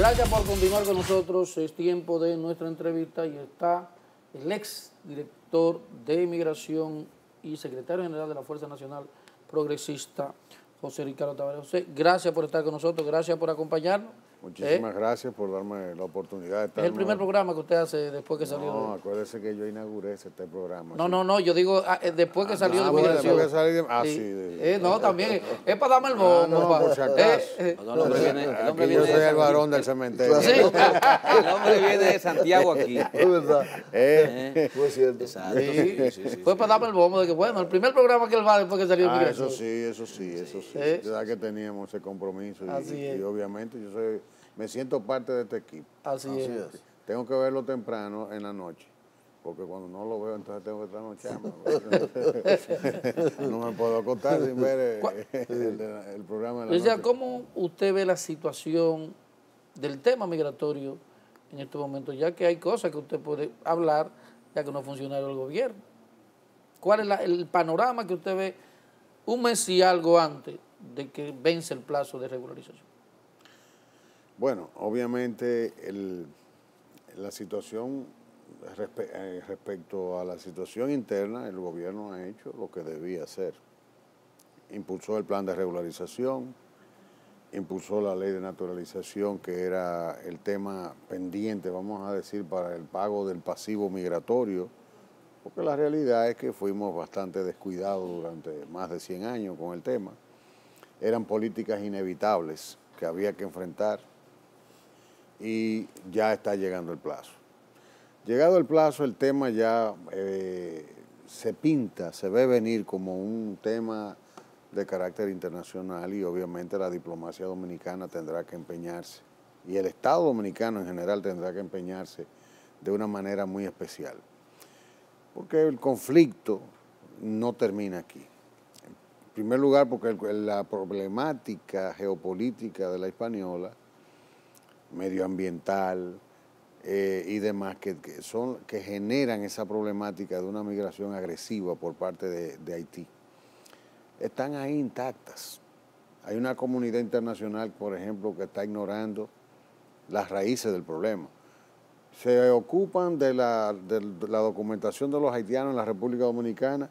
Gracias por continuar con nosotros. Es tiempo de nuestra entrevista y está el ex director de Inmigración y secretario general de la Fuerza Nacional Progresista, José Ricardo Tavares. José, gracias por estar con nosotros, gracias por acompañarnos. Muchísimas gracias por darme la oportunidad de estar. Es el primer programa que usted hace después que salió de... No, acuérdese que yo inauguré este programa. No, yo digo después que salió de Inmigración. Después que salí de... sí. No, también, es para darme el bobo. No, por si acaso. Aquí yo soy el varón del cementerio. Sí. El hombre viene de Santiago aquí. Es verdad. Fue cierto. Exacto. Sí. Fue para darme el bombo de que, bueno, el primer programa que él va después que salió de Inmigración. Eso sí. De verdad que teníamos ese compromiso. Y obviamente me siento parte de este equipo. Así es. Tengo que verlo temprano en la noche, porque cuando no lo veo, entonces tengo que trasnocharme. No me puedo acostar sin ver el programa de la noche. ¿Cómo usted ve la situación del tema migratorio en este momento? Ya que hay cosas que usted puede hablar, ya que no es funcionario del gobierno. ¿Cuál es el panorama que usted ve un mes y algo antes de que vence el plazo de regularización? Bueno, obviamente la situación respecto a la situación interna, el gobierno ha hecho lo que debía hacer. Impulsó el plan de regularización, impulsó la ley de naturalización, que era el tema pendiente, vamos a decir, para el pago del pasivo migratorio, porque la realidad es que fuimos bastante descuidados durante más de 100 años con el tema. Eran políticas inevitables que había que enfrentar. Y ya está llegando el plazo. Llegado el plazo, el tema ya se ve venir como un tema de carácter internacional y obviamente la diplomacia dominicana tendrá que empeñarse y el Estado dominicano en general tendrá que empeñarse de una manera muy especial. Porque el conflicto no termina aquí. En primer lugar, porque la problemática geopolítica de la Hispaniola, medioambiental y demás, que generan esa problemática de una migración agresiva por parte de Haití, están ahí intactas. Hay una comunidad internacional, por ejemplo, que está ignorando las raíces del problema. Se ocupan de la documentación de los haitianos en la República Dominicana,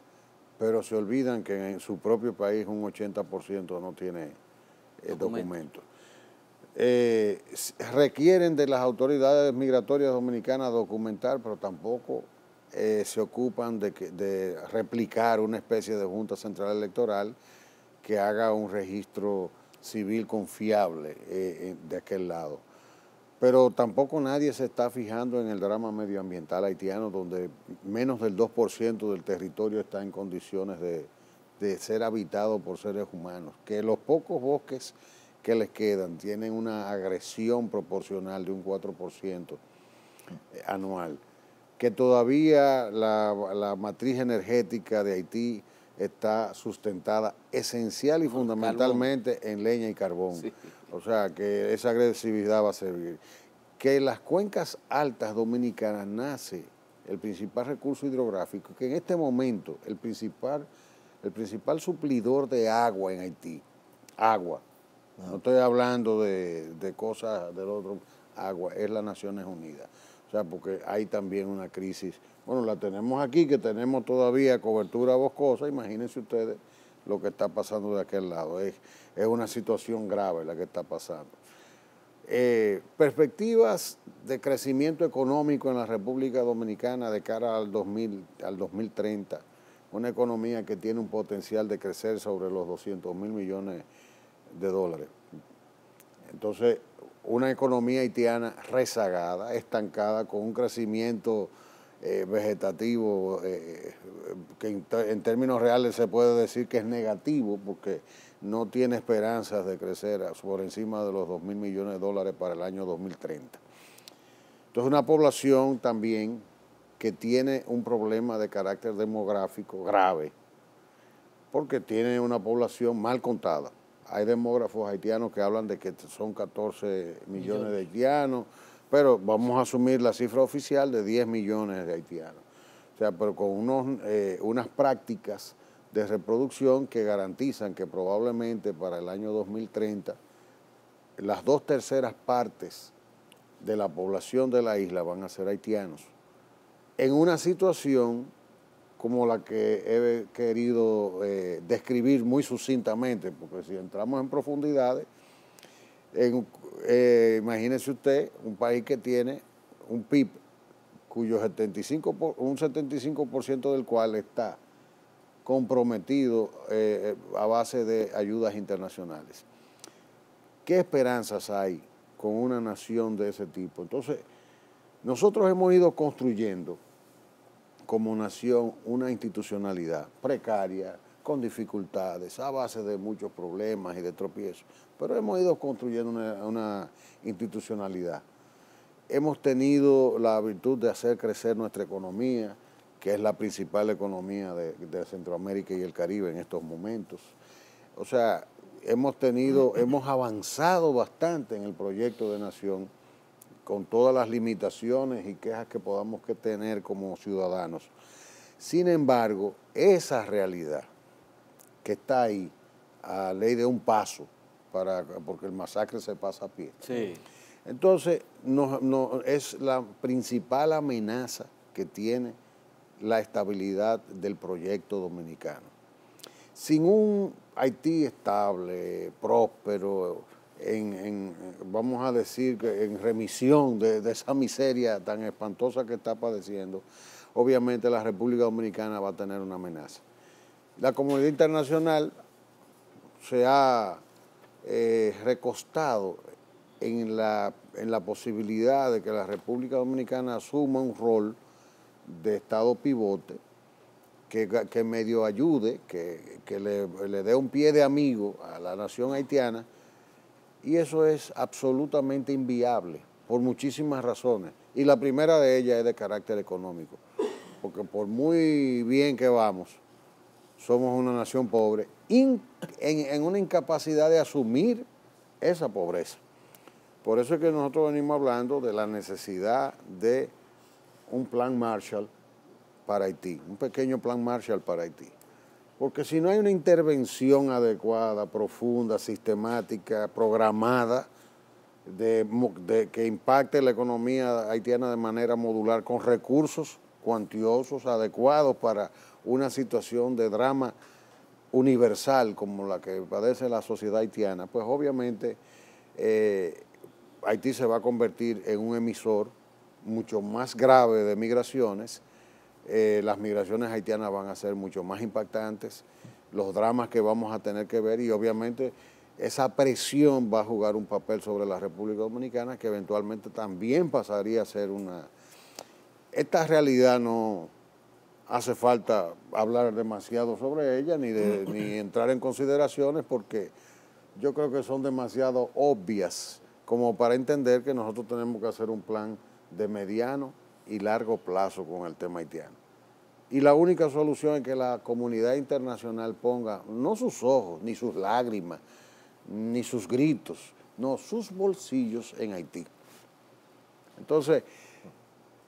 pero se olvidan que en su propio país un 80% no tiene documentos. Requieren de las autoridades migratorias dominicanas documentar, pero tampoco se ocupan de replicar una especie de Junta Central Electoral que haga un registro civil confiable de aquel lado. Pero tampoco nadie se está fijando en el drama medioambiental haitiano, donde menos del 2% del territorio está en condiciones de ser habitado por seres humanos, que los pocos bosques que les quedan tienen una agresión proporcional de un 4% anual, que todavía la matriz energética de Haití está sustentada esencial y fundamentalmente en leña y carbón. Sí. O sea, que esa agresividad va a servir. Que en las cuencas altas dominicanas nace el principal recurso hidrográfico, que en este momento el principal suplidor de agua en Haití, agua, no estoy hablando de cosas del otro, agua, es las Naciones Unidas. O sea, porque hay también una crisis. Bueno, la tenemos aquí, que tenemos todavía cobertura boscosa. Imagínense ustedes lo que está pasando de aquel lado. Es una situación grave la que está pasando. Perspectivas de crecimiento económico en la República Dominicana de cara al 2030. Una economía que tiene un potencial de crecer sobre los 200.000 millones de dólares. Entonces, una economía haitiana rezagada, estancada, con un crecimiento vegetativo que en términos reales se puede decir que es negativo, porque no tiene esperanzas de crecer por encima de los 2.000 millones de dólares para el año 2030. Entonces, una población también que tiene un problema de carácter demográfico grave, porque tiene una población mal contada. Hay demógrafos haitianos que hablan de que son 14 millones de haitianos, pero vamos a asumir la cifra oficial de 10 millones de haitianos. O sea, pero con unas prácticas de reproducción que garantizan que probablemente para el año 2030 las 2/3 partes de la población de la isla van a ser haitianos, en una situación como la que he querido describir muy sucintamente, porque si entramos en profundidades, imagínese usted un país que tiene un PIB cuyo un 75% del cual está comprometido a base de ayudas internacionales. ¿Qué esperanzas hay con una nación de ese tipo? Entonces, nosotros hemos ido construyendo como nación una institucionalidad precaria, con dificultades, a base de muchos problemas y de tropiezos, pero hemos ido construyendo una institucionalidad. Hemos tenido la virtud de hacer crecer nuestra economía, que es la principal economía de Centroamérica y el Caribe en estos momentos. O sea, hemos avanzado bastante en el proyecto de nación, con todas las limitaciones y quejas que podamos tener como ciudadanos. Sin embargo, esa realidad que está ahí, a ley de un paso, porque el masacre se pasa a pie. Sí. Entonces, es la principal amenaza que tiene la estabilidad del proyecto dominicano. Sin un Haití estable, próspero, vamos a decir, que en remisión de esa miseria tan espantosa que está padeciendo, obviamente la República Dominicana va a tener una amenaza. La comunidad internacional se ha recostado en la posibilidad de que la República Dominicana asuma un rol de Estado pivote que medio ayude, que le dé un pie de amigo a la nación haitiana, y eso es absolutamente inviable por muchísimas razones. Y la primera de ellas es de carácter económico, porque por muy bien que vamos, somos una nación pobre, en una incapacidad de asumir esa pobreza. Por eso es que nosotros venimos hablando de la necesidad de un plan Marshall para Haití, un pequeño plan Marshall para Haití. Porque si no hay una intervención adecuada, profunda, sistemática, programada, que impacte la economía haitiana de manera modular, con recursos cuantiosos, adecuados para una situación de drama universal como la que padece la sociedad haitiana, pues obviamente Haití se va a convertir en un emisor mucho más grave de migraciones. Las migraciones haitianas van a ser mucho más impactantes, los dramas que vamos a tener que ver, y obviamente esa presión va a jugar un papel sobre la República Dominicana, que eventualmente también pasaría a ser una... Esta realidad no hace falta hablar demasiado sobre ella, ni entrar en consideraciones, porque yo creo que son demasiado obvias como para entender que nosotros tenemos que hacer un plan de mediano y largo plazo con el tema haitiano. Y la única solución es que la comunidad internacional ponga no sus ojos, ni sus lágrimas, ni sus gritos, no, sus bolsillos en Haití. Entonces,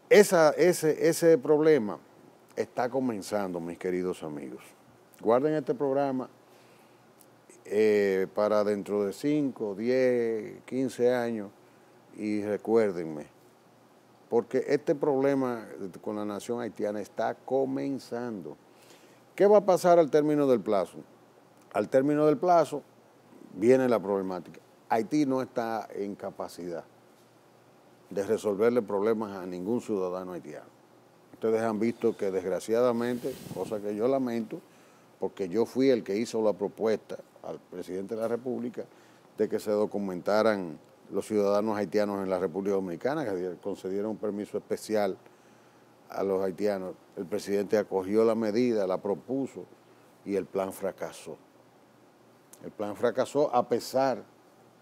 ese problema está comenzando, mis queridos amigos. Guarden este programa para dentro de 5, 10, 15 años y recuérdenme, porque este problema con la nación haitiana está comenzando. ¿Qué va a pasar al término del plazo? Al término del plazo viene la problemática. Haití no está en capacidad de resolverle problemas a ningún ciudadano haitiano. Ustedes han visto que desgraciadamente, cosa que yo lamento, porque yo fui el que hizo la propuesta al presidente de la República de que se documentaran los ciudadanos haitianos en la República Dominicana, que concedieron un permiso especial a los haitianos. El presidente acogió la medida, la propuso, y el plan fracasó. El plan fracasó a pesar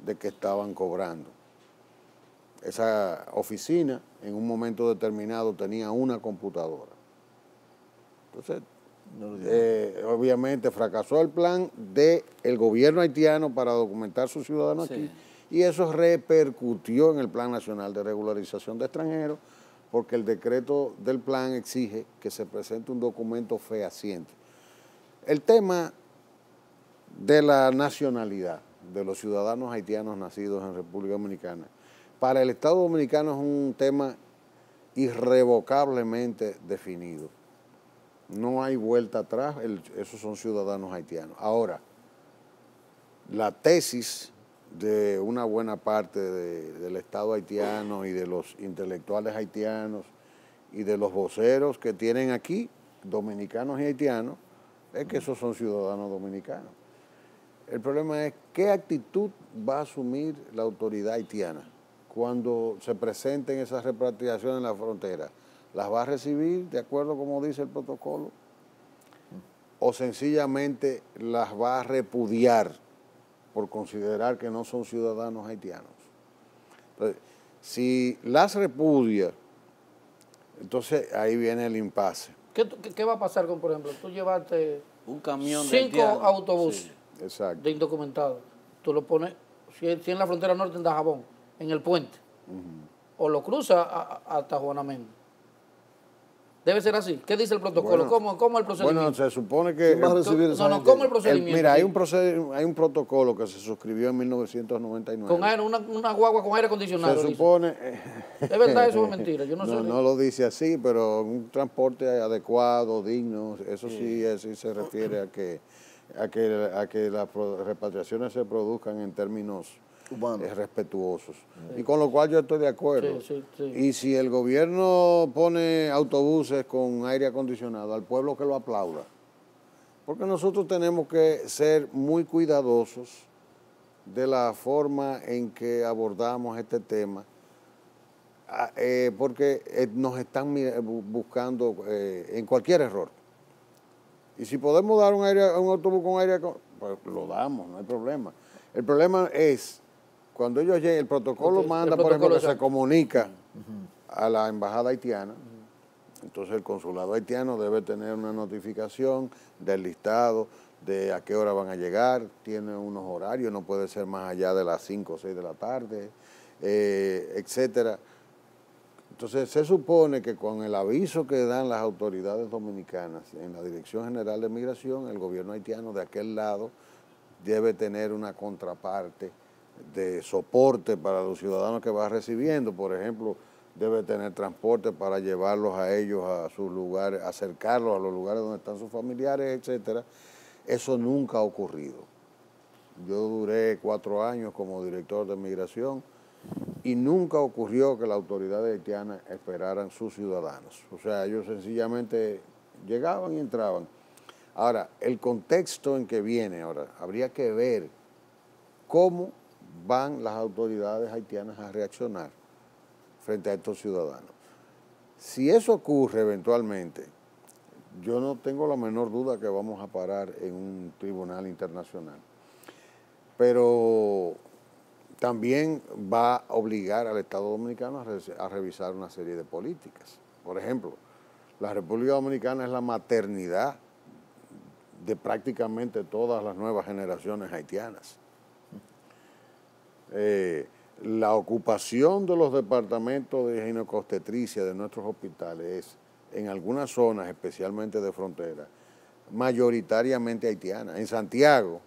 de que estaban cobrando. Esa oficina en un momento determinado tenía una computadora. Entonces, obviamente fracasó el plan del gobierno haitiano para documentar sus ciudadanos aquí, y eso repercutió en el Plan Nacional de Regularización de Extranjeros, porque el decreto del plan exige que se presente un documento fehaciente. El tema de la nacionalidad de los ciudadanos haitianos nacidos en República Dominicana para el Estado Dominicano es un tema irrevocablemente definido. No hay vuelta atrás, esos son ciudadanos haitianos. Ahora, la tesis de una buena parte del Estado haitiano y de los intelectuales haitianos y de los voceros que tienen aquí, dominicanos y haitianos, es que esos son ciudadanos dominicanos. El problema es qué actitud va a asumir la autoridad haitiana cuando se presenten esas repatriaciones en la frontera. ¿Las va a recibir de acuerdo como dice el protocolo? ¿O sencillamente las va a repudiar por considerar que no son ciudadanos haitianos? Entonces, si las repudia, entonces ahí viene el impasse. ¿Qué va a pasar con, por ejemplo, tú llevaste un camión de 5 haitianos? autobuses Sí. Exacto. de indocumentados? Tú lo pones, si en la frontera norte en Dajabón, en el puente, o lo cruza hasta Juanamén. Debe ser así. ¿Qué dice el protocolo? Bueno, ¿Cómo el procedimiento? Bueno, se supone que... ¿Quién va a recibir esa gente? ¿Cómo el procedimiento? Mira, hay un protocolo que se suscribió en 1999. Con aire, una guagua con aire acondicionado. Se supone... ¿Es verdad eso o es mentira? Yo no sé. No lo dice así, pero un transporte adecuado, digno, eso sí se refiere a que las repatriaciones se produzcan en términos respetuosos. Y con lo cual yo estoy de acuerdo. Sí. Y si el gobierno pone autobuses con aire acondicionado, al pueblo que lo aplauda. Porque nosotros tenemos que ser muy cuidadosos de la forma en que abordamos este tema, porque nos están buscando en cualquier error. Y si podemos dar un autobús con aire, pues lo damos, no hay problema. El problema es cuando ellos lleguen, el protocolo manda, por ejemplo, que se comunica a la embajada haitiana. Entonces el consulado haitiano debe tener una notificación del listado de a qué hora van a llegar, tiene unos horarios, no puede ser más allá de las 5 o 6 de la tarde, etcétera. Entonces se supone que con el aviso que dan las autoridades dominicanas en la Dirección General de Migración, el gobierno haitiano de aquel lado debe tener una contraparte de soporte para los ciudadanos que va recibiendo. Por ejemplo, debe tener transporte para llevarlos a ellos a sus lugares, acercarlos a los lugares donde están sus familiares, etcétera. Eso nunca ha ocurrido. Yo duré 4 años como director de migración y nunca ocurrió que las autoridades haitianas esperaran sus ciudadanos. O sea, ellos sencillamente llegaban y entraban. Ahora, el contexto en que viene ahora, habría que ver cómo van las autoridades haitianas a reaccionar frente a estos ciudadanos. Si eso ocurre eventualmente, yo no tengo la menor duda que vamos a parar en un tribunal internacional. Pero también va a obligar al Estado Dominicano a revisar una serie de políticas. Por ejemplo, la República Dominicana es la maternidad de prácticamente todas las nuevas generaciones haitianas. La ocupación de los departamentos de ginecobstetricia de nuestros hospitales es, en algunas zonas, especialmente de frontera, mayoritariamente haitiana. En Santiago,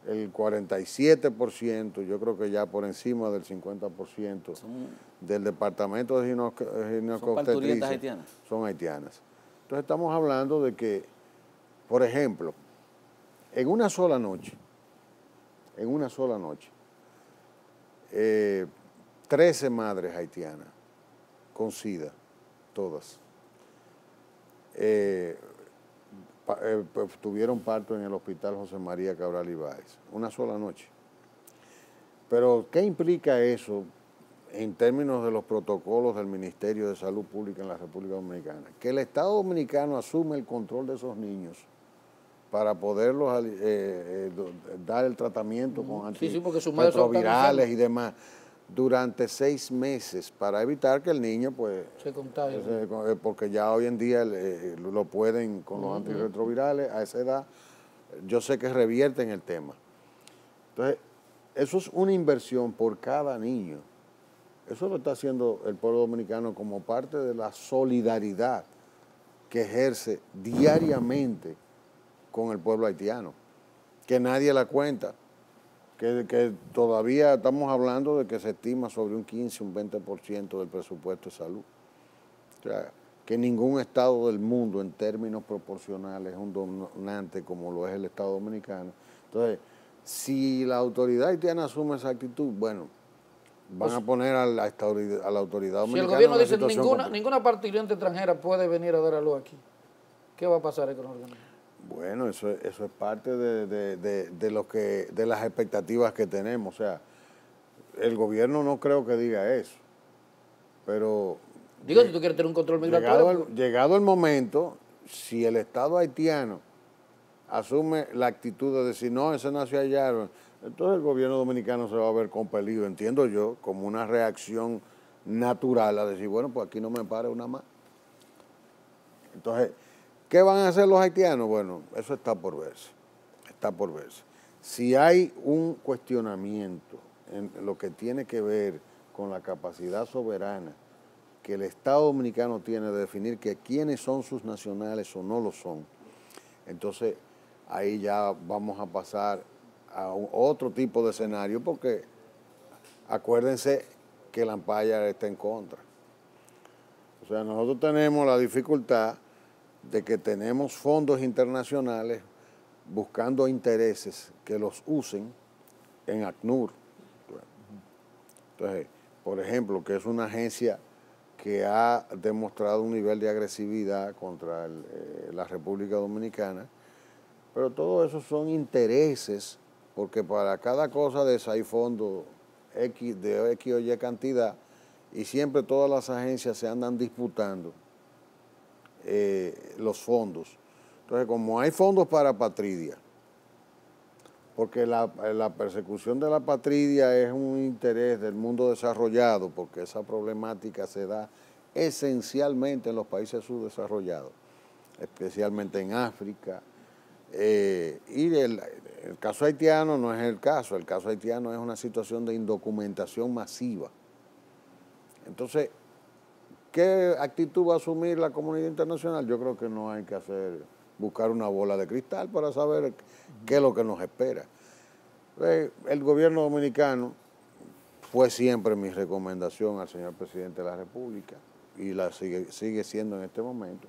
el 47%, yo creo que ya por encima del 50% del departamento de ginecobstetricia son haitianas. Entonces estamos hablando de que, por ejemplo, en una sola noche, 13 madres haitianas con SIDA, todas, tuvieron parto en el Hospital José María Cabral Ibáez, una sola noche. Pero, ¿qué implica eso en términos de los protocolos del Ministerio de Salud Pública en la República Dominicana? Que el Estado Dominicano asume el control de esos niños para poderlos dar el tratamiento con antirretrovirales y demás durante 6 meses para evitar que el niño pues se contagie. Porque ya hoy en día lo pueden con los antirretrovirales a esa edad. Yo sé que revierten el tema. Entonces, eso es una inversión por cada niño. Eso lo está haciendo el pueblo dominicano como parte de la solidaridad que ejerce diariamente con el pueblo haitiano, que nadie la cuenta. que todavía estamos hablando de que se estima sobre un 15, un 20% del presupuesto de salud. O sea, que ningún estado del mundo en términos proporcionales es un donante como lo es el Estado Dominicano. Entonces, si la autoridad haitiana asume esa actitud, bueno, van a poner a la autoridad dominicana. Si el gobierno en una dice situación ninguna participación extranjera puede venir a dar a luz aquí, ¿qué va a pasar con el organismo? Bueno, eso es parte de las expectativas que tenemos. O sea, el gobierno no creo que diga eso, pero Digo, si tú quieres tener un control migratorio. llegado el momento, si el Estado haitiano asume la actitud de decir, no, ese nació allá, entonces el gobierno dominicano se va a ver compelido, entiendo yo, como una reacción natural a decir, bueno, pues aquí no me pare una más. Entonces, ¿qué van a hacer los haitianos? Bueno, eso está por verse, está por verse. Si hay un cuestionamiento en lo que tiene que ver con la capacidad soberana que el Estado Dominicano tiene de definir que quiénes son sus nacionales o no lo son, entonces ahí ya vamos a pasar a otro tipo de escenario, porque acuérdense que el Empire está en contra. O sea, nosotros tenemos la dificultad de que tenemos fondos internacionales buscando intereses que los usen en ACNUR. Entonces, por ejemplo, que es una agencia que ha demostrado un nivel de agresividad contra la República Dominicana, pero todo eso son intereses, porque para cada cosa de esa hay fondos de X o Y cantidad, y siempre todas las agencias se andan disputando los fondos. Entonces, como hay fondos para apatridia, porque la persecución de la apatridia es un interés del mundo desarrollado, porque esa problemática se da esencialmente en los países subdesarrollados, especialmente en África. Y el caso haitiano no es el caso haitiano es una situación de indocumentación masiva. Entonces, ¿qué actitud va a asumir la comunidad internacional? Yo creo que no hay que buscar una bola de cristal para saber qué es lo que nos espera. El gobierno dominicano fue siempre mi recomendación al señor presidente de la República y la sigue siendo en este momento.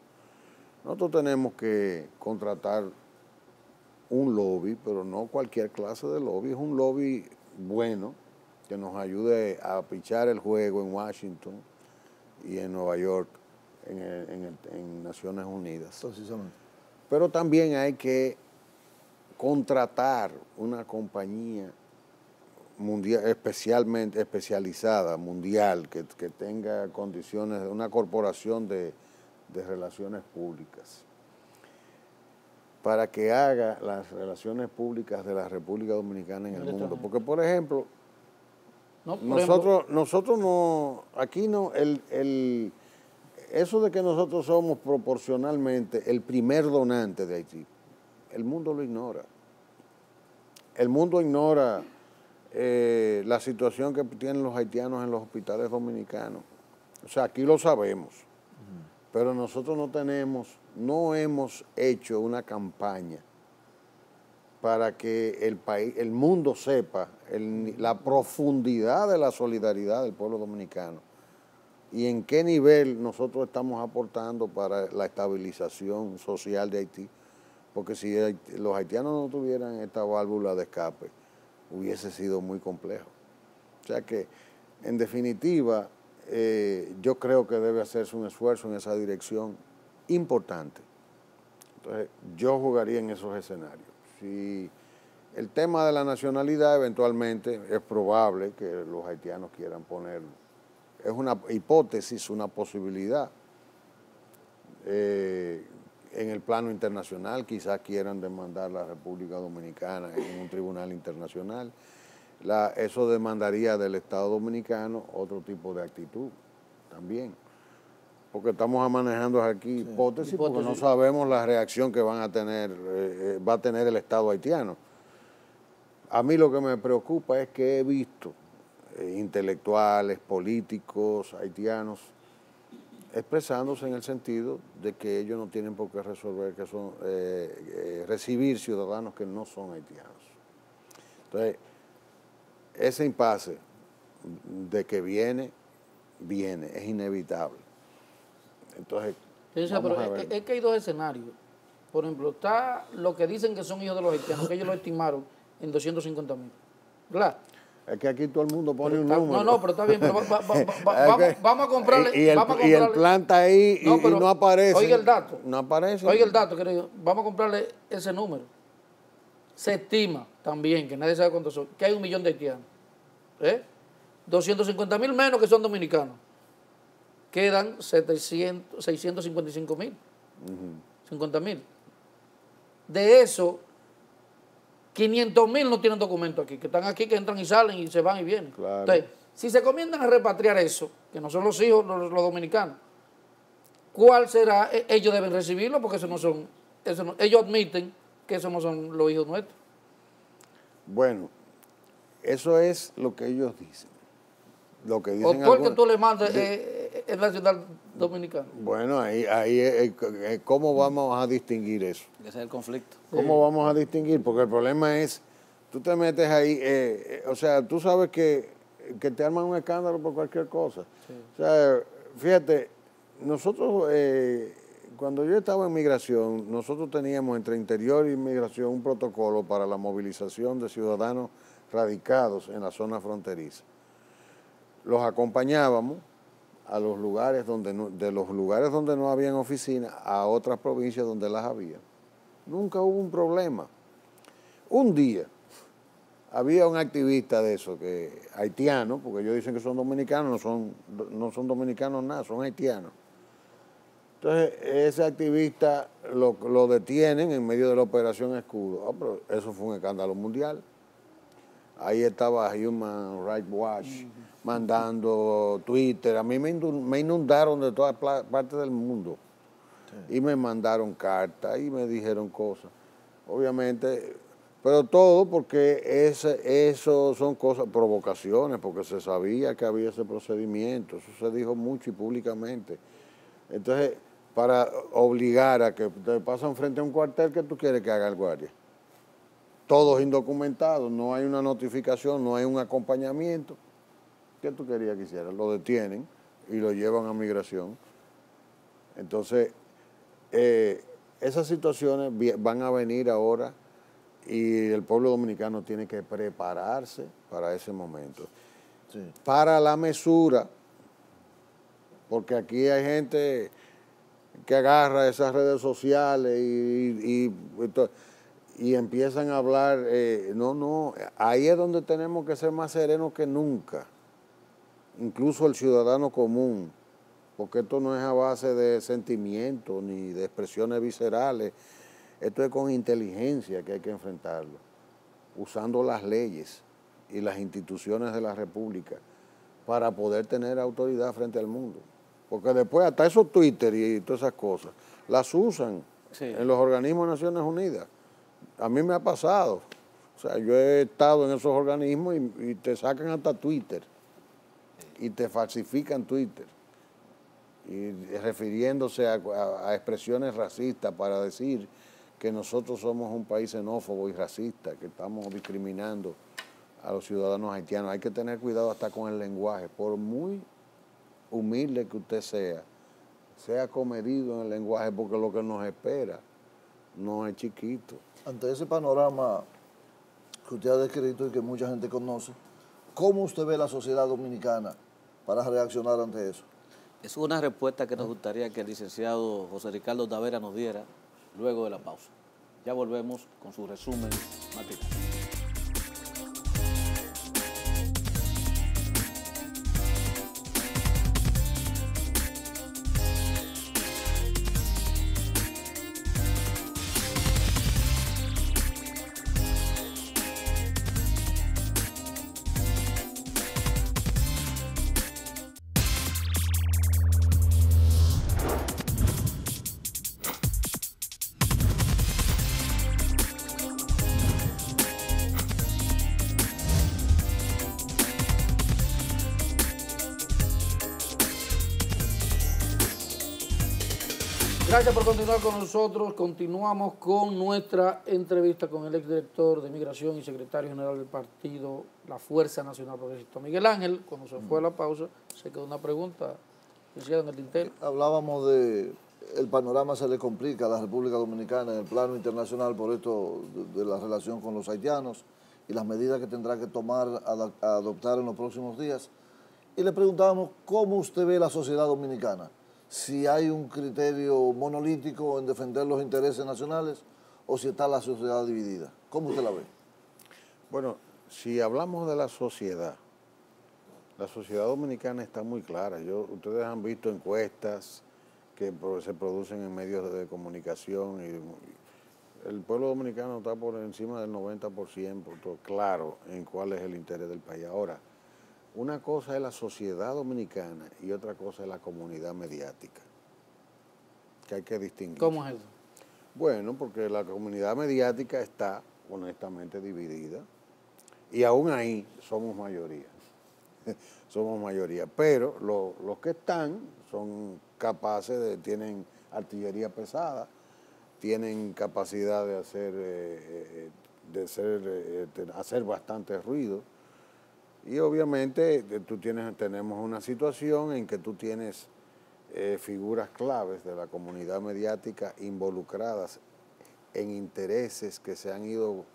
Nosotros tenemos que contratar un lobby, pero no cualquier clase de lobby, es un lobby bueno que nos ayude a pichar el juego en Washington y en Nueva York, en Naciones Unidas. Pero también hay que contratar una compañía mundial, especializada, mundial, que tenga condiciones de una corporación de relaciones públicas, para que haga las relaciones públicas de la República Dominicana en el mundo. Porque, por ejemplo, nosotros no, aquí no, eso de que nosotros somos proporcionalmente el primer donante de Haití, el mundo lo ignora. El mundo ignora la situación que tienen los haitianos en los hospitales dominicanos. O sea, aquí lo sabemos, pero nosotros no hemos hecho una campaña para que el mundo sepa la profundidad de la solidaridad del pueblo dominicano y en qué nivel nosotros estamos aportando para la estabilización social de Haití. Porque si los haitianos no tuvieran esta válvula de escape, hubiese sido muy complejo. O sea que, en definitiva, yo creo que debe hacerse un esfuerzo en esa dirección importante. Entonces, yo jugaría en esos escenarios. Si el tema de la nacionalidad, eventualmente, es probable que los haitianos quieran ponerlo. Es una hipótesis, una posibilidad. En el plano internacional, quizás quieran demandar a la República Dominicana en un tribunal internacional. Eso demandaría del Estado Dominicano otro tipo de actitud también. Porque estamos manejando aquí hipótesis, porque no sabemos la reacción que va a tener el Estado haitiano. A mí lo que me preocupa es que he visto intelectuales, políticos haitianos expresándose en el sentido de que ellos no tienen por qué resolver, que son recibir ciudadanos que no son haitianos. Entonces, ese impasse de que viene, es inevitable. Entonces, Pero es que hay dos escenarios. Por ejemplo, está lo que dicen que son hijos de los haitianos, que ellos lo estimaron en 250,000. ¿Verdad? Es que aquí todo el mundo pone un número. No, pero está bien, pero vamos a comprarle. Y el plan está ahí y no aparece. Oiga el dato. No aparece. Oiga el dato, querido. Vamos a comprarle ese número. Se estima también, que nadie sabe cuántos son, que hay 1 millón de haitianos. 250,000 menos que son dominicanos. Quedan 655,000. 50,000. De eso, 500,000 no tienen documento aquí, que están aquí, que entran y salen y se van y vienen. Claro. Entonces, si se comienzan a repatriar eso, que no son los hijos, los dominicanos, ¿cuál será? Ellos deben recibirlo porque eso no son, ellos admiten que esos no son los hijos nuestros. Bueno, eso es lo que ellos dicen. Lo que dicen ¿O tú el que tú le mandes es nacional dominicano? Bueno, ahí ¿cómo vamos a distinguir eso? Ese es el conflicto. ¿Cómo vamos a distinguir? Porque el problema es, tú te metes ahí, o sea, tú sabes que te arman un escándalo por cualquier cosa. Sí. O sea, fíjate, nosotros, cuando yo estaba en migración, nosotros teníamos entre Interior y Migración un protocolo para la movilización de ciudadanos radicados en la zona fronteriza. Los acompañábamos a los lugares de los lugares donde no habían oficinas a otras provincias donde las había. Nunca hubo un problema. Un día había un activista de eso, haitiano, porque ellos dicen que son dominicanos, no son dominicanos nada, son haitianos. Entonces, ese activista lo detienen en medio de la Operación Escudo. Pero eso fue un escándalo mundial. Ahí estaba Human Rights Watch mandando Twitter. A mí me inundaron de todas partes del mundo. Sí. Y me mandaron cartas y me dijeron cosas. Obviamente, pero todo porque eso son cosas, provocaciones, porque se sabía que había ese procedimiento. Eso se dijo mucho y públicamente. Entonces, para obligar a que te pasan frente a un cuartel, ¿qué tú quieres que haga el guardia? Todos indocumentados, no hay una notificación, no hay un acompañamiento. ¿Qué tú querías que hiciera? Lo detienen y lo llevan a migración. Entonces, esas situaciones van a venir ahora y el pueblo dominicano tiene que prepararse para ese momento. Sí. Para la mesura, porque aquí hay gente que agarra esas redes sociales y empiezan a hablar, ahí es donde tenemos que ser más serenos que nunca, incluso el ciudadano común, porque esto no es a base de sentimientos ni de expresiones viscerales, esto es con inteligencia que hay que enfrentarlo, usando las leyes y las instituciones de la República para poder tener autoridad frente al mundo, porque después hasta esos Twitter y todas esas cosas las usan en los organismos de Naciones Unidas. A mí me ha pasado, o sea, yo he estado en esos organismos y te sacan hasta Twitter y te falsifican Twitter y refiriéndose a expresiones racistas para decir que nosotros somos un país xenófobo y racista, que estamos discriminando a los ciudadanos haitianos. Hay que tener cuidado hasta con el lenguaje, por muy humilde que usted sea comedido en el lenguaje, porque lo que nos espera no es chiquito. Ante ese panorama que usted ha descrito y que mucha gente conoce, ¿cómo usted ve la sociedad dominicana para reaccionar ante eso? Es una respuesta que nos gustaría que el licenciado José Ricardo Tavera nos diera luego de la pausa. Ya volvemos con su resumen matinal. Gracias por continuar con nosotros. Continuamos con nuestra entrevista con el exdirector de Migración y secretario general del partido La Fuerza Nacional Progresista, Miguel Ángel. Cuando se fue a la pausa, se quedó una pregunta que hicieron en el tintero. Hablábamos de el panorama se le complica a la República Dominicana en el plano internacional por esto de la relación con los haitianos y las medidas que tendrá que tomar, adoptar en los próximos días. Y le preguntábamos cómo usted ve la sociedad dominicana, si hay un criterio monolítico en defender los intereses nacionales o si está la sociedad dividida. ¿Cómo usted la ve? Bueno, si hablamos de la sociedad dominicana está muy clara. Ustedes han visto encuestas que se producen en medios de comunicación y el pueblo dominicano está por encima del 90% claro en cuál es el interés del país. Ahora, una cosa es la sociedad dominicana y otra cosa es la comunidad mediática, que hay que distinguir. ¿Cómo es eso? Bueno, porque la comunidad mediática está honestamente dividida y aún ahí somos mayoría. Somos mayoría, pero los que están son capaces tienen artillería pesada, tienen capacidad de hacer bastante ruido. Y obviamente tenemos una situación en que tú tienes figuras claves de la comunidad mediática involucradas en intereses que se han ido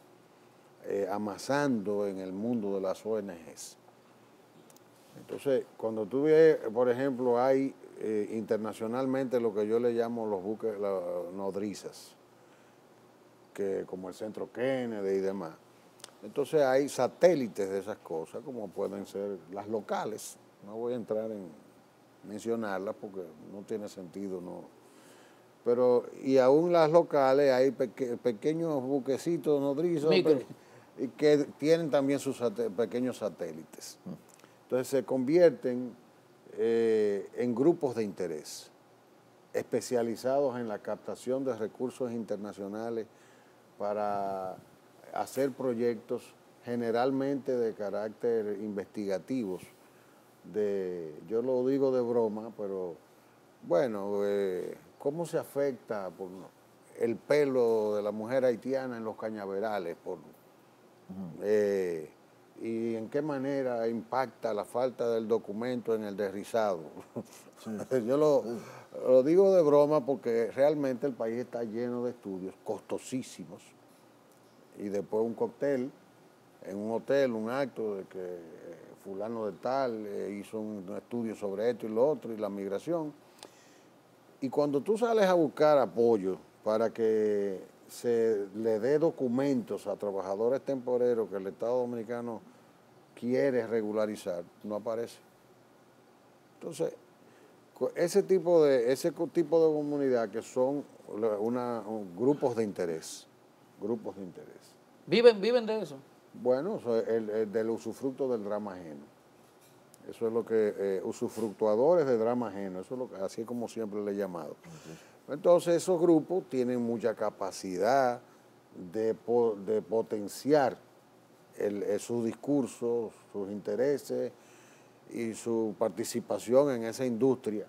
amasando en el mundo de las ONGs. Entonces, cuando tú ves, por ejemplo, hay internacionalmente lo que yo le llamo los buques nodrizas, que como el Centro Kennedy y demás. Entonces hay satélites de esas cosas, como pueden ser las locales. No voy a entrar en mencionarlas porque no tiene sentido, no. Pero, y aún las locales hay pequeños buquecitos nodrizos que tienen también sus pequeños satélites. Entonces se convierten en grupos de interés especializados en la captación de recursos internacionales para hacer proyectos generalmente de carácter investigativos. Yo lo digo de broma, pero bueno, ¿cómo se afecta por el pelo de la mujer haitiana en los cañaverales? ¿Y en qué manera impacta la falta del documento en el derrizado? Sí. Yo lo digo de broma porque realmente el país está lleno de estudios costosísimos y después un cóctel en un hotel, un acto de que fulano de tal hizo un estudio sobre esto y lo otro y la migración. Y cuando tú sales a buscar apoyo para que se le dé documentos a trabajadores temporeros que el Estado Dominicano quiere regularizar, no aparece. Entonces, ese tipo de comunidad que son grupos de interés. ¿Viven de eso? Bueno, del usufructo del drama ajeno. Eso es lo que, usufructuadores de drama ajeno, eso es lo que, así como siempre le he llamado. Okay. Entonces esos grupos tienen mucha capacidad de potenciar sus discursos, sus intereses y su participación en esa industria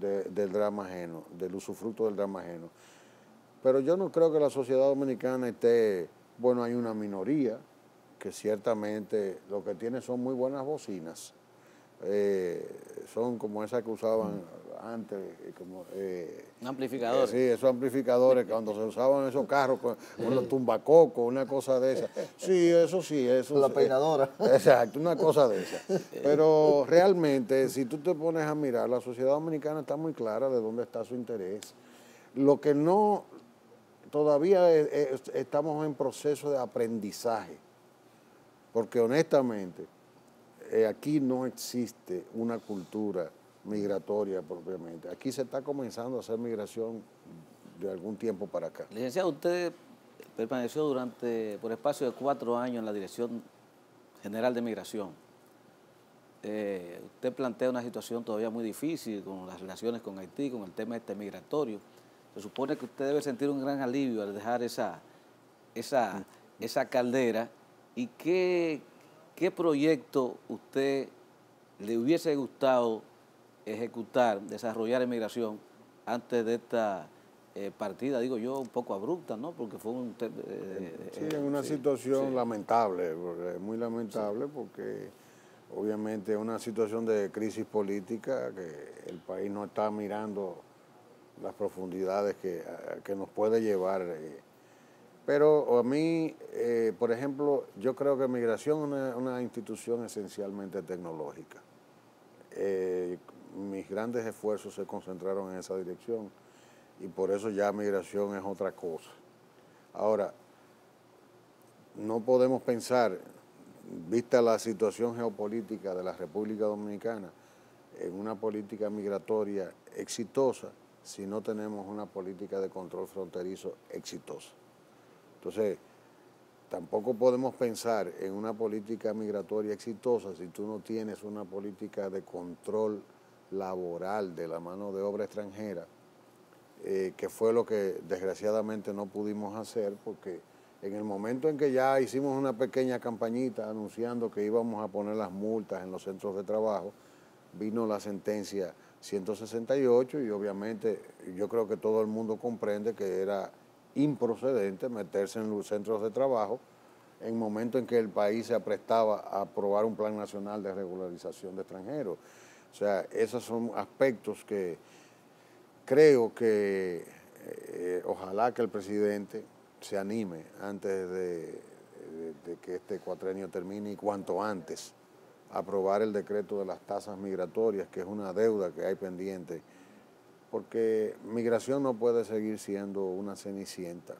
del drama ajeno, del usufructo del drama ajeno. Pero yo no creo que la sociedad dominicana bueno, hay una minoría que ciertamente lo que tiene son muy buenas bocinas. Son como esas que usaban antes, amplificadores. Sí, esos amplificadores, cuando se usaban esos carros con los tumbacocos, una cosa de esa. Sí, eso. La peinadora. Exacto, una cosa de esa. Pero realmente, si tú te pones a mirar, la sociedad dominicana está muy clara de dónde está su interés. Lo que no, todavía estamos en proceso de aprendizaje, porque honestamente, aquí no existe una cultura migratoria propiamente. Aquí se está comenzando a hacer migración de algún tiempo para acá. Licenciado, usted permaneció por espacio de 4 años en la Dirección General de Migración. Usted plantea una situación todavía muy difícil con las relaciones con Haití, con el tema migratorio. Se supone que usted debe sentir un gran alivio al dejar esa caldera. ¿Y qué proyecto usted le hubiese gustado ejecutar, desarrollar en migración antes de partida, digo yo, un poco abrupta, ¿no? Porque fue un... sí, en una situación lamentable, muy lamentable, porque obviamente es una situación de crisis política que el país no está mirando las profundidades que nos puede llevar. Pero a mí, por ejemplo, yo creo que Migración es una institución esencialmente tecnológica. Mis grandes esfuerzos se concentraron en esa dirección y por eso ya Migración es otra cosa. Ahora, no podemos pensar, vista la situación geopolítica de la República Dominicana, en una política migratoria exitosa si no tenemos una política de control fronterizo exitosa. Entonces, tampoco podemos pensar en una política migratoria exitosa si tú no tienes una política de control laboral de la mano de obra extranjera, que fue lo que desgraciadamente no pudimos hacer, porque en el momento en que ya hicimos una pequeña campañita anunciando que íbamos a poner las multas en los centros de trabajo, vino la sentencia 168 y obviamente yo creo que todo el mundo comprende que era improcedente meterse en los centros de trabajo en el momento en que el país se aprestaba a aprobar un plan nacional de regularización de extranjeros. O sea, esos son aspectos que creo que ojalá que el presidente se anime antes de que este cuatrenio termine y cuanto antes aprobar el decreto de las tasas migratorias, que es una deuda que hay pendiente, porque Migración no puede seguir siendo una cenicienta.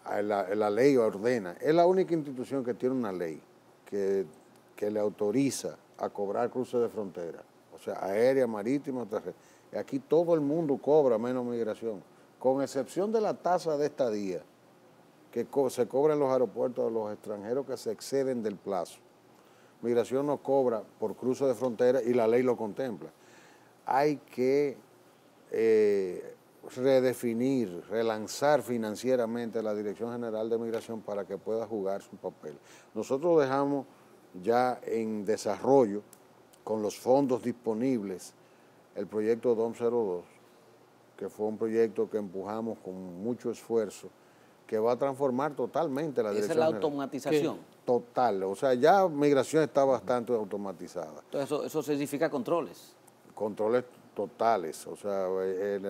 La ley ordena, es la única institución que tiene una ley que le autoriza a cobrar cruces de frontera, o sea, aérea, marítima, terrestre. Aquí todo el mundo cobra menos Migración, con excepción de la tasa de estadía que se cobra en los aeropuertos de los extranjeros que se exceden del plazo. Migración no cobra por cruce de frontera y la ley lo contempla. Hay que redefinir, relanzar financieramente la Dirección General de Migración para que pueda jugar su papel. Nosotros dejamos ya en desarrollo, con los fondos disponibles, el proyecto DOM 02, que fue un proyecto que empujamos con mucho esfuerzo, que va a transformar totalmente la Dirección General. ¿Esa es la General. automatización? Total, o sea, ya Migración está bastante automatizada. Entonces, eso significa controles. Controles totales, o sea... es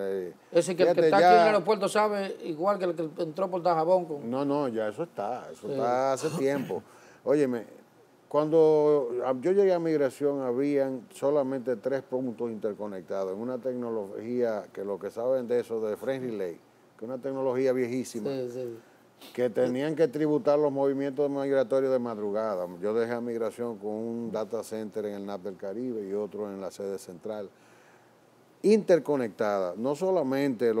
decir, que el que está aquí en el aeropuerto sabe igual que el que entró por Dajabón. No, ya eso está hace tiempo. Óyeme, cuando yo llegué a Migración habían solamente 3 puntos interconectados en una tecnología que lo que saben de eso, de Friend Relay, que es una tecnología viejísima, que tenían que tributar los movimientos migratorios de madrugada. Yo dejé a Migración con un data center en el NAP del Caribe y otro en la sede central, interconectada, no solamente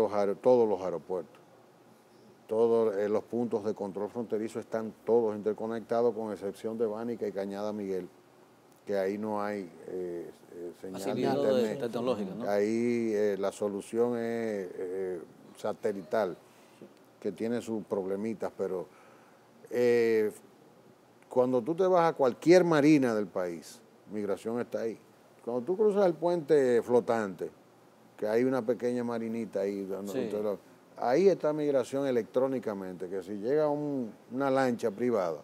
todos los aeropuertos, todos los puntos de control fronterizo están todos interconectados con excepción de Bánica y Cañada Miguel, que ahí no hay señal de internet tecnológica, ¿no? Ahí la solución es satelital, que tiene sus problemitas, pero cuando tú te vas a cualquier marina del país, Migración está ahí. Cuando tú cruzas el puente flotante, que hay una pequeña marinita ahí, ahí está Migración electrónicamente, que si llega una lancha privada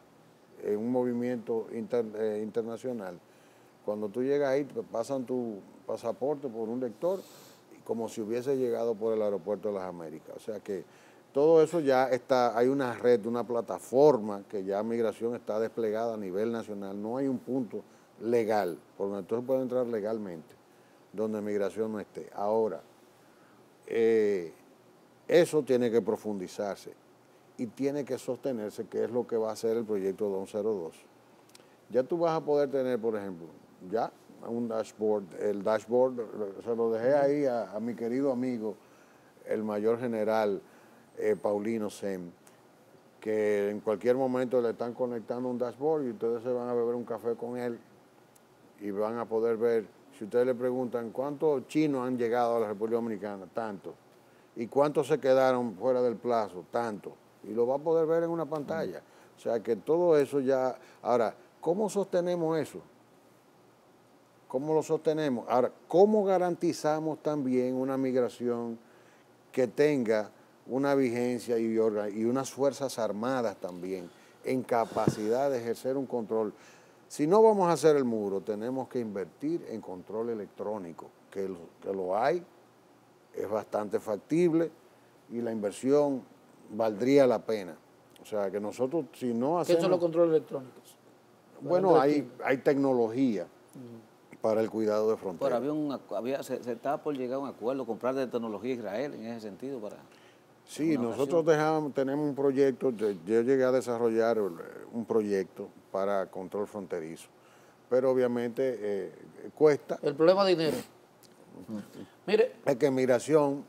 en un movimiento internacional, cuando tú llegas ahí, te pasan tu pasaporte por un lector, como si hubiese llegado por el aeropuerto de las Américas. O sea que todo eso ya está, hay una red, una plataforma que ya Migración está desplegada a nivel nacional. No hay un punto legal, por donde tú puedes entrar legalmente, donde Migración no esté. Ahora, eso tiene que profundizarse y tiene que sostenerse, que es lo que va a hacer el proyecto DOM 02. Ya tú vas a poder tener, por ejemplo, ya un dashboard. El dashboard se lo dejé ahí a mi querido amigo, el mayor general Paulino Sem, que en cualquier momento le están conectando un dashboard y ustedes se van a beber un café con él y van a poder ver, si ustedes le preguntan cuántos chinos han llegado a la República Dominicana, tanto, y cuántos se quedaron fuera del plazo, tanto, y lo va a poder ver en una pantalla. O sea que todo eso ya... Ahora, ¿cómo sostenemos eso? ¿Cómo lo sostenemos? Ahora, ¿cómo garantizamos también una migración que tenga una vigencia y unas fuerzas armadas también en capacidad de ejercer un control? Si no vamos a hacer el muro, tenemos que invertir en control electrónico, que lo hay, es bastante factible y la inversión valdría la pena. O sea, que nosotros, si no hacemos... ¿Qué son los controles electrónicos? Bueno, hay tecnología para el cuidado de fronteras. Pero se estaba por llegar a un acuerdo, comprar de tecnología Israel en ese sentido para... Sí, nosotros tenemos un proyecto, yo llegué a desarrollar un proyecto para control fronterizo, pero obviamente cuesta. El problema de dinero. Mire. Es que migración,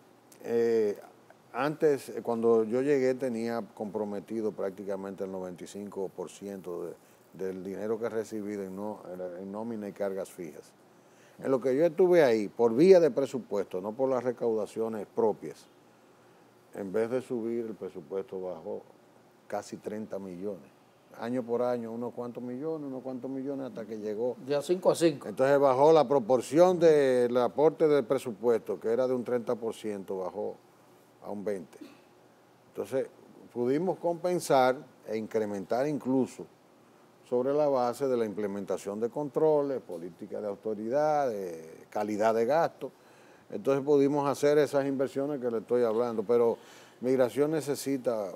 antes, cuando yo llegué, tenía comprometido prácticamente el 95% del dinero que he recibido en nómina y cargas fijas. En lo que yo estuve ahí, por vía de presupuesto, no por las recaudaciones propias, en vez de subir, el presupuesto bajó casi 30 millones. Año por año, unos cuantos millones, hasta que llegó. Ya 5 a 5. Entonces bajó la proporción del aporte del presupuesto, que era de un 30%, bajó a un 20%. Entonces pudimos compensar e incrementar incluso sobre la base de la implementación de controles, política de autoridad, de calidad de gasto. Entonces pudimos hacer esas inversiones que le estoy hablando, pero migración necesita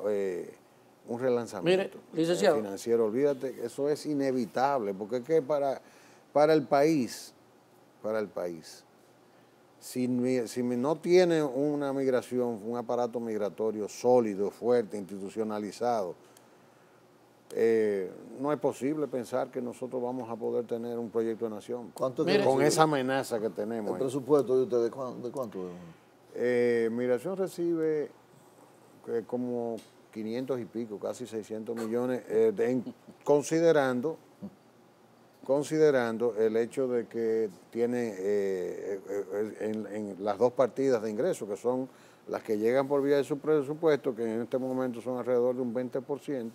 un relanzamiento. Mire, licenciado, financiero. Olvídate, eso es inevitable, porque es que para el país, si no tiene una migración, un aparato migratorio sólido, fuerte, institucionalizado, no es posible pensar que nosotros vamos a poder tener un proyecto de nación con esa amenaza que tenemos. ¿El presupuesto de ustedes de cuánto es? Migración recibe como 500 y pico, casi 600 millones, considerando el hecho de que tiene en las dos partidas de ingresos, que son las que llegan por vía de su presupuesto, que en este momento son alrededor de un 20%,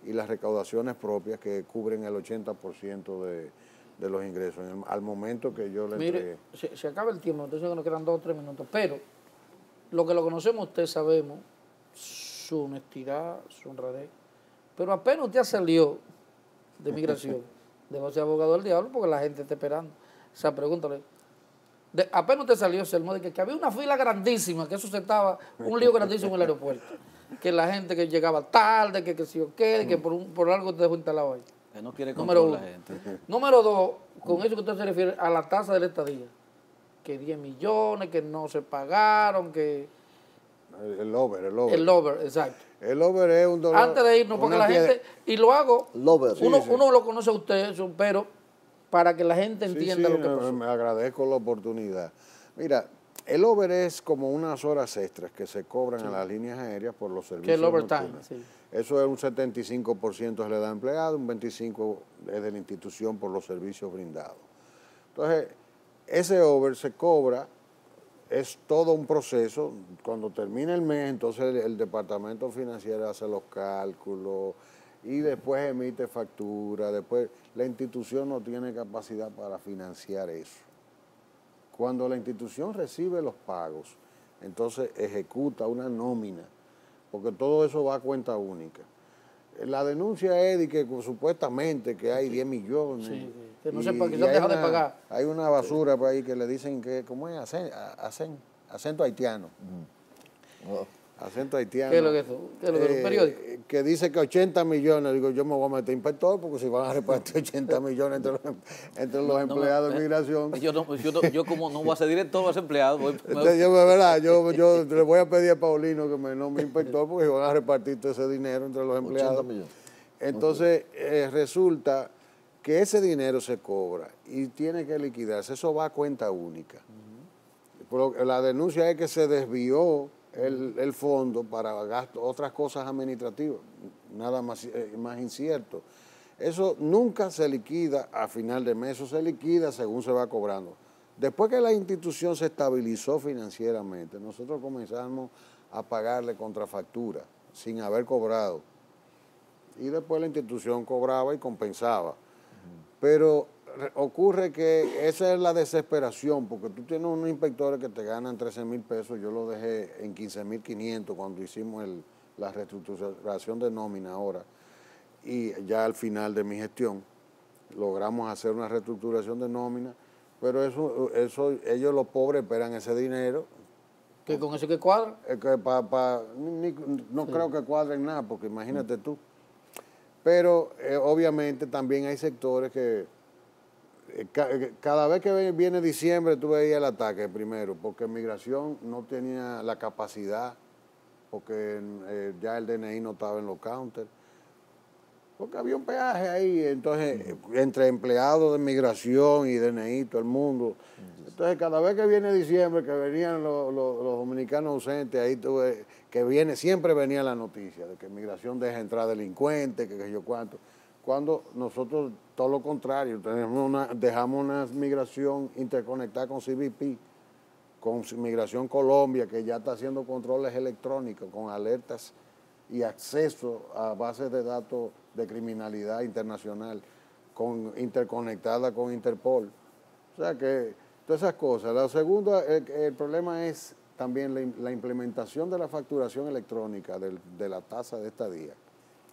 y las recaudaciones propias que cubren el 80% de los ingresos. Al momento que yo le entregué. Mire, se acaba el tiempo, entonces nos quedan 2 o 3 minutos, pero lo conocemos usted, sabemos su honestidad, su honradez, pero apenas usted salió de migración, debo ser abogado del diablo porque la gente está esperando. O sea, pregúntale. Apenas usted salió, Selmo, de que había una fila grandísima, que eso se estaba, un lío grandísimo en el aeropuerto. Que la gente que llegaba tarde, que si o qué, que por algo te dejó instalado ahí. Que no quiere Número controlar uno. la gente. Número 2, con eso que usted se refiere a la tasa de la estadía. Que 10 millones, que no se pagaron, que... El over. El over, exacto. El over es un dolor. Antes de irnos, porque la gente, y lo hago, uno lo conoce a usted, pero para que la gente entienda lo que pasó. Me agradezco la oportunidad. Mira, el over es como unas horas extras que se cobran a las líneas aéreas por los servicios. Que el overtime, nocturnos. sí. Eso es un 75% se le da a empleado, un 25% es de la institución por los servicios brindados. Entonces, ese over se cobra, es todo un proceso. Cuando termina el mes, entonces el departamento financiero hace los cálculos y después emite factura. Después la institución no tiene capacidad para financiar eso. Cuando la institución recibe los pagos, entonces ejecuta una nómina, porque todo eso va a cuenta única. La denuncia es de que supuestamente que hay 10 millones. Sí, que no sepa, que se han dejado de pagar. Hay una basura por ahí que le dicen que, ¿cómo es? Acento haitiano. Acento haitiano. ¿Qué es lo que es eso? ¿Qué es lo que es un periódico? Que dice que 80 millones, digo, yo me voy a meter inspector porque si van a repartir 80 millones entre los empleados de migración. Yo como no voy a ser director, voy a ser empleado. Entonces, yo le voy a pedir a Paulino que me nombre inspector porque van a repartir todo ese dinero entre los empleados. 80 millones. Entonces, resulta que ese dinero se cobra y tiene que liquidarse. Eso va a cuenta única. La denuncia es que se desvió el fondo para gastos, otras cosas administrativas, nada más incierto. Eso nunca se liquida a final de mes, eso se liquida según se va cobrando. Después que la institución se estabilizó financieramente, nosotros comenzamos a pagarle contrafactura sin haber cobrado. Y después la institución cobraba y compensaba. Pero ocurre que esa es la desesperación, porque tú tienes unos inspectores que te ganan 13,000 pesos, yo lo dejé en 15,500 cuando hicimos la reestructuración de nómina ahora, y ya al final de mi gestión logramos hacer una reestructuración de nómina, pero eso ellos los pobres esperan ese dinero. Que con eso que cuadra. Que no creo que cuadren nada, porque imagínate tú. Pero obviamente también hay sectores que cada vez que viene diciembre tú veías el ataque primero, porque migración no tenía la capacidad, porque ya el DNI no estaba en los counters, porque había un peaje ahí, entonces entre empleados de migración y DNI, todo el mundo. Entonces cada vez que viene diciembre, que venían los dominicanos ausentes, ahí tuve, siempre venía la noticia de que migración deja entrar delincuentes, que yo cuánto. Cuando nosotros, todo lo contrario, dejamos una migración interconectada con CBP, con Migración Colombia, que ya está haciendo controles electrónicos con alertas y acceso a bases de datos de criminalidad internacional, interconectada con Interpol. O sea que todas esas cosas. La segunda, el problema es también la implementación de la facturación electrónica de la tasa de estadía.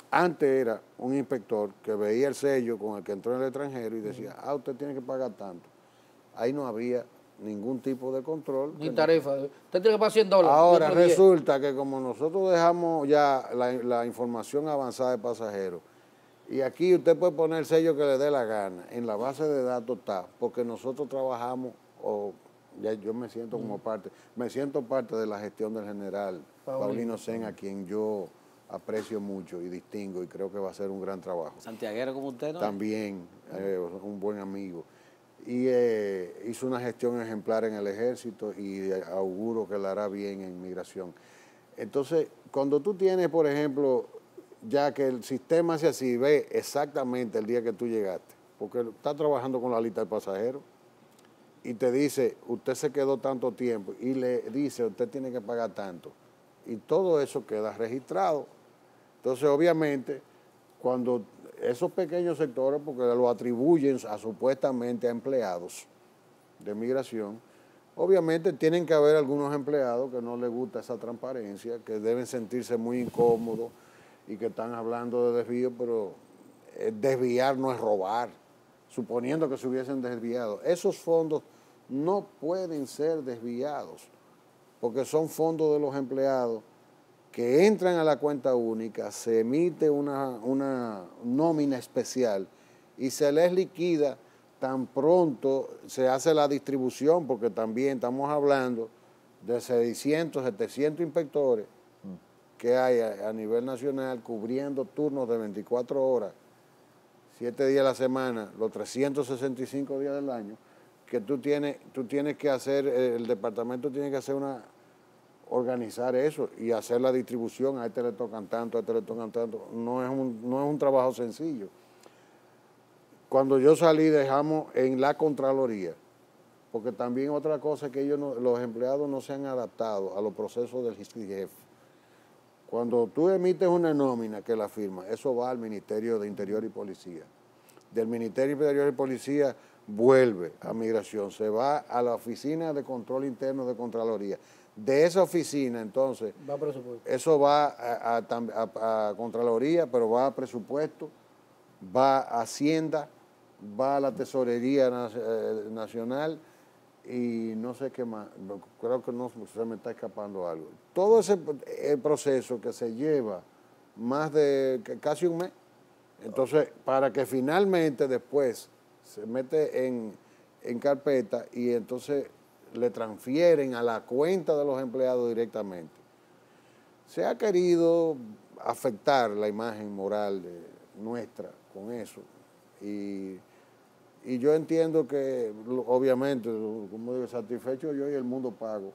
Antes era un inspector que veía el sello con el que entró en el extranjero y decía, usted tiene que pagar tanto. Ahí no había ningún tipo de control. Ni tarifa. Usted tiene que pagar $100. Ahora resulta que como nosotros dejamos ya la información avanzada de pasajeros, y aquí usted puede poner el sello que le dé la gana, en la base de datos está, porque nosotros trabajamos, ya yo me siento como parte de la gestión del general Paulino Sen, a quien yo aprecio mucho y distingo, y creo que va a ser un gran trabajo. Santiaguero como usted, ¿no? También, un buen amigo. Y hizo una gestión ejemplar en el ejército y auguro que la hará bien en migración. Entonces, cuando tú tienes, por ejemplo, ya que el sistema hace así, ve exactamente el día que tú llegaste, porque está trabajando con la lista de pasajeros y te dice, usted se quedó tanto tiempo, y le dice, usted tiene que pagar tanto, y todo eso queda registrado. Entonces, obviamente, cuando esos pequeños sectores, porque lo atribuyen supuestamente a empleados de migración, obviamente tienen que haber algunos empleados que no les gusta esa transparencia, que deben sentirse muy incómodos y que están hablando de desvío, pero desviar no es robar, suponiendo que se hubiesen desviado. Esos fondos no pueden ser desviados, porque son fondos de los empleados que entran a la cuenta única, se emite una nómina especial y se les liquida tan pronto se hace la distribución, porque también estamos hablando de 600, 700 inspectores que hay a nivel nacional cubriendo turnos de 24 horas, 7 días a la semana, los 365 días del año, que tú tienes que hacer, el departamento tiene que hacer organizar eso y hacer la distribución. A este le tocan tanto, a este le tocan tanto. No es un trabajo sencillo. Cuando yo salí dejamos en la Contraloría, porque también otra cosa es que los empleados no se han adaptado a los procesos del jefe. Cuando tú emites una nómina que la firma, eso va al Ministerio de Interior y Policía. Del Ministerio de Interior y Policía vuelve a Migración, se va a la Oficina de Control Interno de Contraloría. De esa oficina, entonces, eso va a Contraloría, pero va a Presupuesto, va a Hacienda, va a la Tesorería Nacional y no sé qué más. Creo que no se me está escapando algo. Todo ese proceso que se lleva más de casi un mes. Entonces, para que finalmente después se mete en carpeta y entonces le transfieren a la cuenta de los empleados directamente. Se ha querido afectar la imagen moral nuestra con eso. Y yo entiendo que, obviamente, como digo, satisfecho yo y el mundo pago.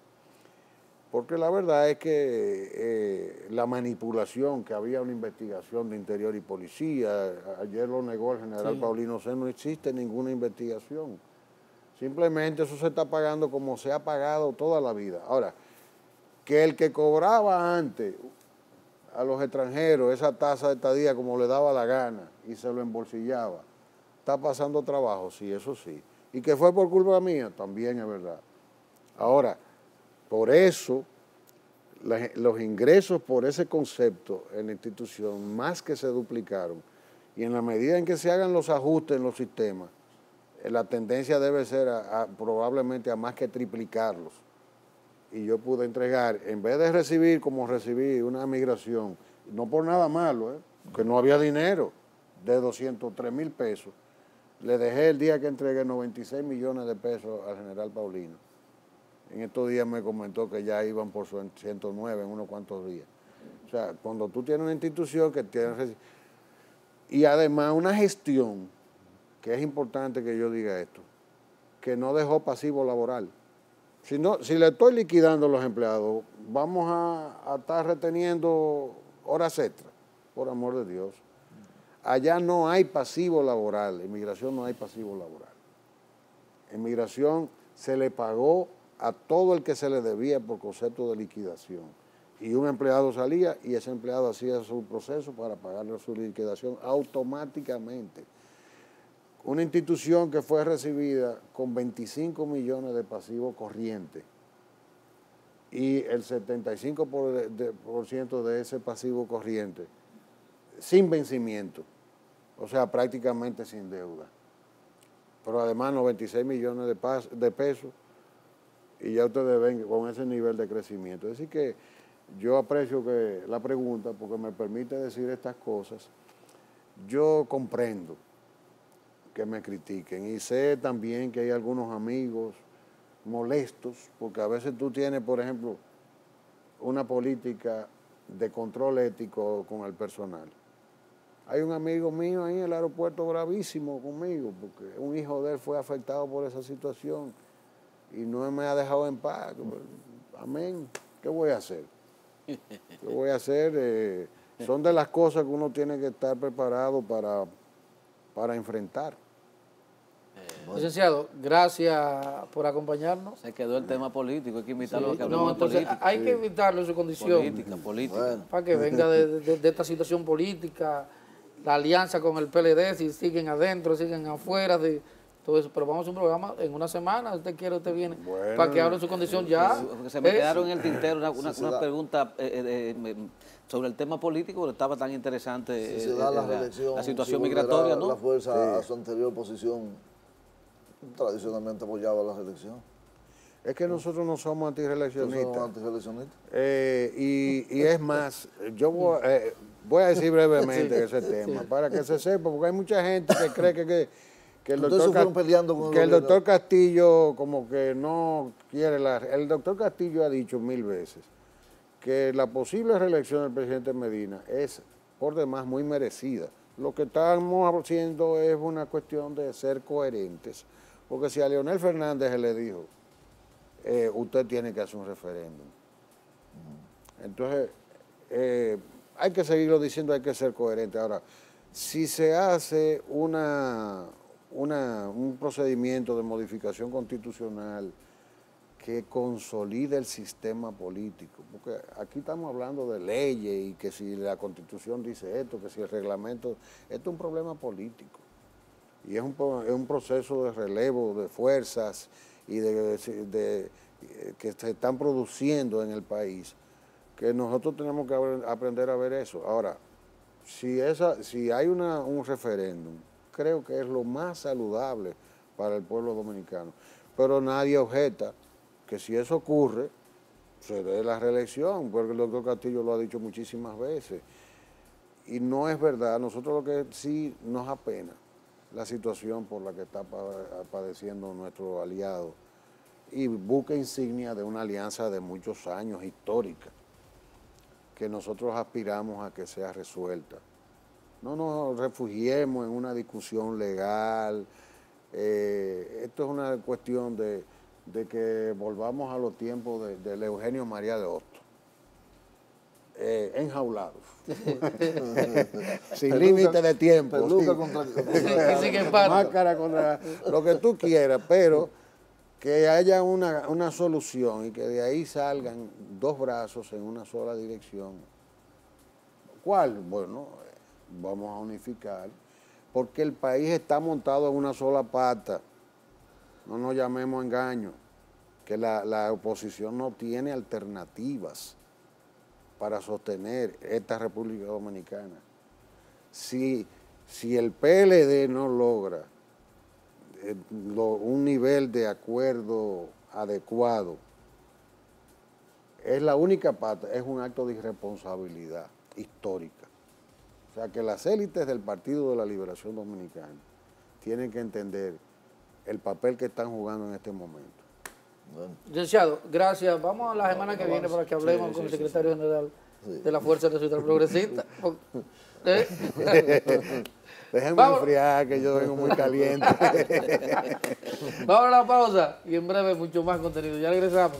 Porque la verdad es que la manipulación, que había una investigación de Interior y Policía, ayer lo negó el general Paulino Sen, no existe ninguna investigación. Simplemente eso se está pagando como se ha pagado toda la vida. Ahora, que el que cobraba antes a los extranjeros esa tasa de estadía como le daba la gana y se lo embolsillaba, está pasando trabajo, sí, eso sí. Y que fue por culpa mía, también es verdad. Ahora, por eso, los ingresos por ese concepto en la institución más que se duplicaron. Y en la medida en que se hagan los ajustes en los sistemas, la tendencia debe ser probablemente a más que triplicarlos. Y yo pude entregar, en vez de recibir como recibí una migración, no por nada malo, que no había dinero, de 203,000 pesos, le dejé el día que entregué 96 millones de pesos al general Paulino. En estos días me comentó que ya iban por 109 en unos cuantos días. O sea, cuando tú tienes una institución que tiene... Y además una gestión, que es importante que yo diga esto, que no dejó pasivo laboral. Si le estoy liquidando a los empleados, vamos a estar reteniendo horas extras, por amor de Dios. Allá no hay pasivo laboral, en migración no hay pasivo laboral. En migración se le pagó a todo el que se le debía por concepto de liquidación. Y un empleado salía y ese empleado hacía su proceso para pagarle su liquidación automáticamente. Una institución que fue recibida con 25 millones de pasivos corrientes y el 75% de ese pasivo corriente sin vencimiento, o sea, prácticamente sin deuda. Pero además 96 millones de pesos y ya ustedes ven con ese nivel de crecimiento. Es decir que yo aprecio que la pregunta porque me permite decir estas cosas. Yo comprendo que me critiquen y sé también que hay algunos amigos molestos porque a veces tú tienes, por ejemplo, una política de control ético con el personal. Hay un amigo mío ahí en el aeropuerto bravísimo conmigo porque un hijo de él fue afectado por esa situación y no me ha dejado en paz. Amén. ¿Qué voy a hacer? ¿Qué voy a hacer? Son de las cosas que uno tiene que estar preparado para enfrentar. Licenciado, gracias por acompañarnos. Se quedó el tema político, hay que invitarlo a que hablemos No, de entonces política. hay que invitarlo en su condición. Política. Bueno. Para que venga de esta situación política, la alianza con el PLD, si siguen adentro, siguen afuera, de todo eso. Pero vamos a hacer un programa en una semana, usted quiere, usted viene, Bueno, para que hable en su condición ya. Porque se me quedaron en el tintero una pregunta sobre el tema político, porque estaba tan interesante Si se da la reelección, la situación si migratoria, ¿no? la fuerza a su anterior posición tradicionalmente apoyaba la reelección. Es que nosotros no somos antirreeleccionistas. ¿No somos antirreeleccionistas? Y es más, yo voy a decir brevemente ese tema, para que se sepa, porque hay mucha gente que cree que el doctor Castillo como que no quiere el doctor Castillo ha dicho 1000 veces que la posible reelección del presidente Medina es por demás muy merecida. Lo que estamos haciendo es una cuestión de ser coherentes, porque si a Leonel Fernández se le dijo, usted tiene que hacer un referéndum. Entonces, hay que seguirlo diciendo, hay que ser coherente. Ahora, si se hace un procedimiento de modificación constitucional que consolide el sistema político, porque aquí estamos hablando de leyes y que si la Constitución dice esto, que si el reglamento, esto es un problema político y es un proceso de relevo de fuerzas y que se están produciendo en el país, que nosotros tenemos que aprender a ver eso. Ahora, si hay un referéndum, creo que es lo más saludable para el pueblo dominicano, pero nadie objeta que si eso ocurre, se dé la reelección, porque el doctor Castillo lo ha dicho muchísimas veces. Y no es verdad, nosotros lo que sí nos apena la situación por la que está padeciendo nuestro aliado y buque insignia de una alianza de muchos años, histórica, que nosotros aspiramos a que sea resuelta. No nos refugiemos en una discusión legal, esto es una cuestión de que volvamos a los tiempos del Eugenio María de Hostos, enjaulados, sin límite de tiempo, máscara contra lo que tú quieras, pero que haya una solución y que de ahí salgan dos brazos en una sola dirección. ¿Cuál? Bueno, vamos a unificar, porque el país está montado en una sola pata. No nos llamemos engaño, que la oposición no tiene alternativas para sostener esta República Dominicana. Si el PLD no logra un nivel de acuerdo adecuado, es la única pata, es un acto de irresponsabilidad histórica. O sea que las élites del Partido de la Liberación Dominicana tienen que entender el papel que están jugando en este momento. Bueno, Licenciado, gracias. Vamos a la semana que viene para que hablemos con el secretario general de la Fuerza Nacional Progresista. Déjenme enfriar, que yo vengo muy caliente. Vamos a la pausa y en breve mucho más contenido. Ya regresamos.